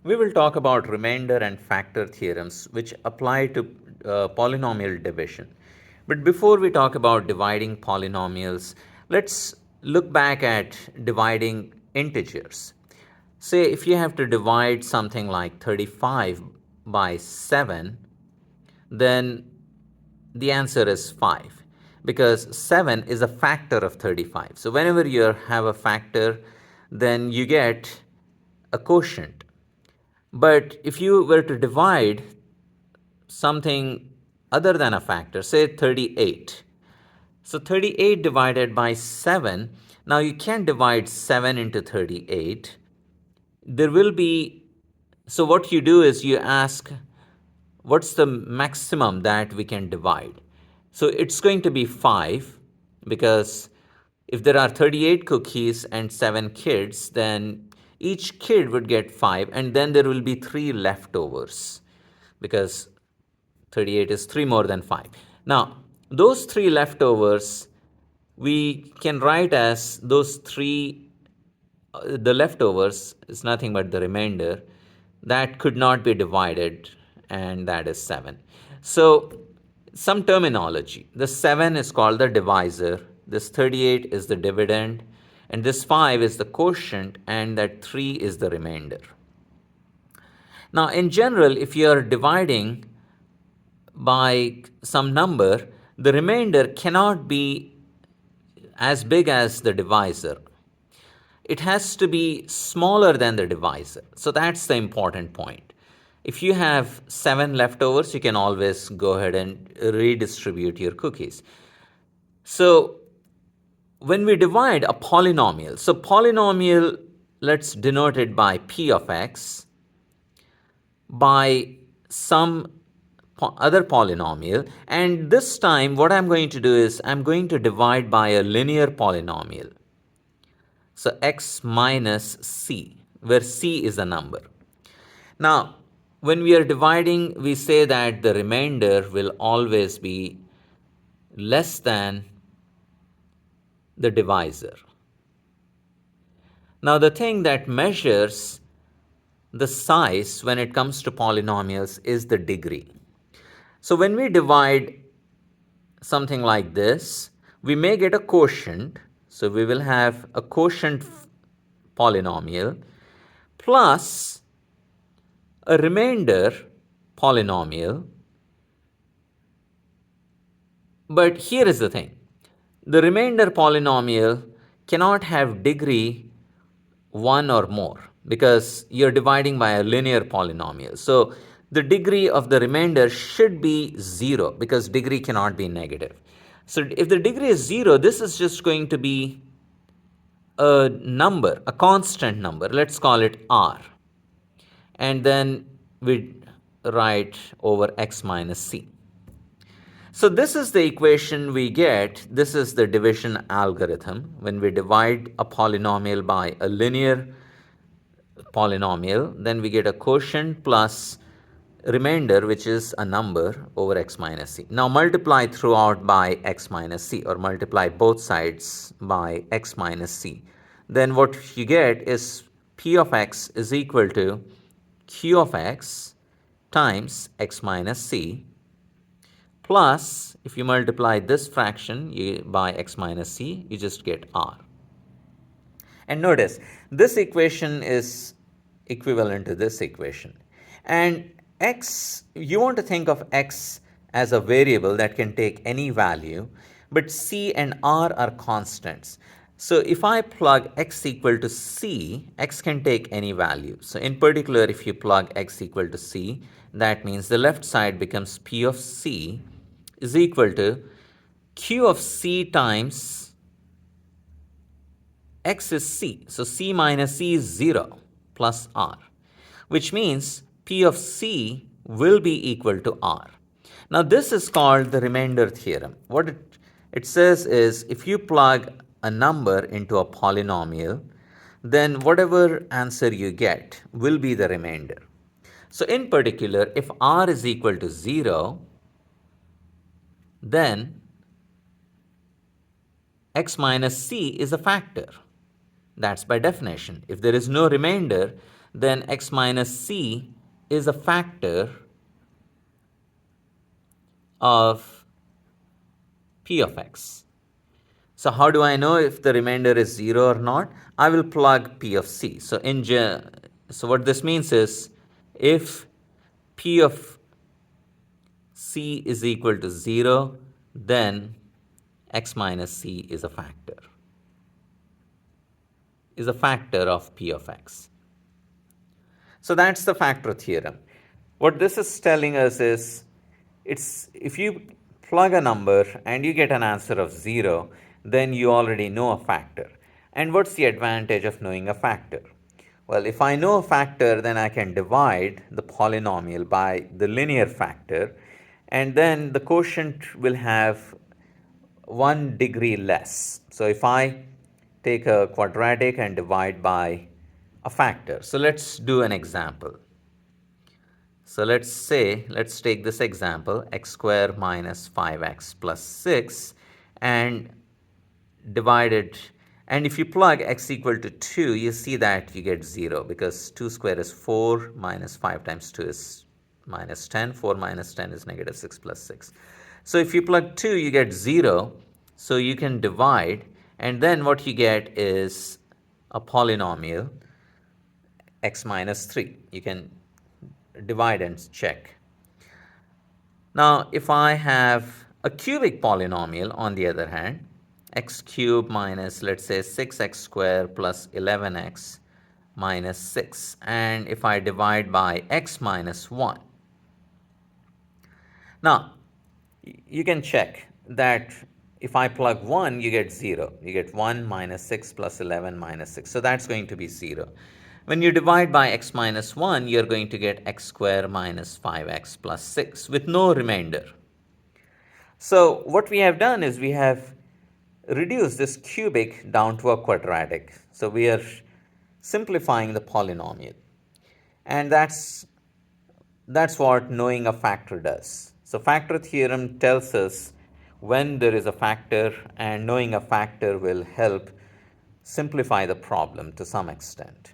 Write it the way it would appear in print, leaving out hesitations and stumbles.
We will talk about remainder and factor theorems which apply to polynomial division. But before we talk about dividing polynomials, let's look back at dividing integers. Say if you have to divide something like 35 by 7, then the answer is 5 because 7 is a factor of 35. So whenever you have a factor, then you get a quotient. But if you were to divide something other than a factor, say 38. So 38 divided by 7, now you can't divide 7 into 38. There will be, so what you do is you ask, what's the maximum that we can divide? So it's going to be 5 because if there are 38 cookies and 7 kids, then each kid would get 5 and then there will be 3 leftovers because 38 is 3 more than 5. Now, those 3 leftovers we can write as those 3, the leftovers is nothing but the remainder that could not be divided, and that is 7. So, some terminology. The 7 is called the divisor, this 38 is the dividend, and this 5 is the quotient, and that 3 is the remainder. Now, in general, if you are dividing by some number, the remainder cannot be as big as the divisor. It has to be smaller than the divisor. So that's the important point. If you have 7 leftovers, you can always go ahead and redistribute your cookies. So when we divide a polynomial, so polynomial, let's denote it by p of x, by some other polynomial, and this time what I'm going to do is I'm going to divide by a linear polynomial. So x minus c, where c is a number. Now, when we are dividing, we say that the remainder will always be less than the divisor. Now, the thing that measures the size when it comes to polynomials is the degree. So when we divide something like this, we may get a quotient. So we will have a quotient polynomial plus a remainder polynomial. But here is the thing. The remainder polynomial cannot have degree 1 or more because you're dividing by a linear polynomial. So the degree of the remainder should be 0 because degree cannot be negative. So if the degree is 0, this is just going to be a number, a constant number. Let's call it r. And then we write over x minus c. So this is the equation we get. This is the division algorithm. When we divide a polynomial by a linear polynomial, then we get a quotient plus remainder, which is a number, over x minus c. Now multiply throughout by x minus c, or multiply both sides by x minus c. Then what you get is p of x is equal to q of x times x minus c, plus if you multiply this fraction by x minus c, you just get r. And notice, this equation is equivalent to this equation. And x, you want to think of x as a variable that can take any value, but c and r are constants. So if I plug x equal to c, x can take any value. So in particular, if you plug x equal to c, that means the left side becomes p of c is equal to q of c times x is c. So c minus c is 0 plus r, which means p of c will be equal to r. Now this is called the remainder theorem. What it says is, if you plug a number into a polynomial, then whatever answer you get will be the remainder. So in particular, if r is equal to 0, then x minus c is a factor. That's by definition. If there is no remainder, then x minus c is a factor of p of x. So how do I know if the remainder is 0 or not? I will plug p of c. So what this means is, if p of c is equal to 0, then x minus c is a factor of p of x. So that's the factor theorem. What this is telling us is, it's if you plug a number and you get an answer of 0, then you already know a factor. And what's the advantage of knowing a factor? Well, if I know a factor, then I can divide the polynomial by the linear factor, and then the quotient will have 1 degree less. So if I take a quadratic and divide by a factor. So let's do an example. So let's take this example, x square minus 5x plus 6, and divide it. And if you plug x equal to 2, you see that you get 0, because 2 square is 4, minus 5 times 2 is minus 10, 4 minus 10 is negative 6 plus 6. So if you plug 2, you get 0, so you can divide, and then what you get is a polynomial, x minus 3. You can divide and check. Now, if I have a cubic polynomial, on the other hand, x cubed minus, let's say, 6x squared plus 11x minus 6, and if I divide by x minus 1. Now, you can check that if I plug 1, you get 0. You get 1 minus 6 plus 11 minus 6. So that's going to be 0. When you divide by x minus 1, you're going to get x squared minus 5x plus 6 with no remainder. So what we have done is we have reduced this cubic down to a quadratic. So we are simplifying the polynomial. And that's what knowing a factor does. So factor theorem tells us when there is a factor, and knowing a factor will help simplify the problem to some extent.